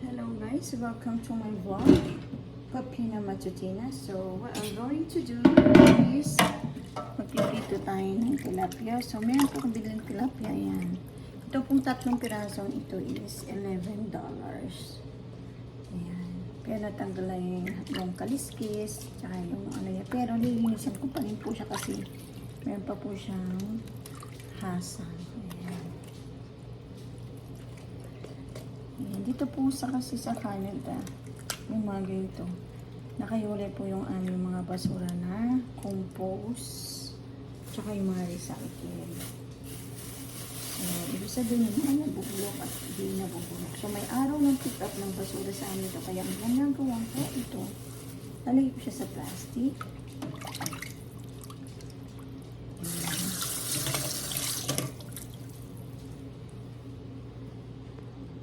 Hello guys, welcome to my vlog, Papina Matutina. So what I'm going to do is magpipito tayo ng tilapia. So meron po akong bilang tilapia yan. Ito pong tatlong pirasong ito is $11. Ayan. Pero natanggal na yung kaliskis, tsaka yung ano yan. Pero lilinisan ko pa rin po siya kasi meron pa po siyang hasa. Ayan. Ayan. Dito po kasi sa Canada, yung mga ganito, nakayulay po yung aming mga basura na compost, tsaka yung mga recycle. So, ibig sabihin yung mga nabubulok at hindi nabubulok. So, may araw ng pick up ng basura sa amin ito. Kaya ang ginagawa ko ito, lalagay ko siya sa plastic.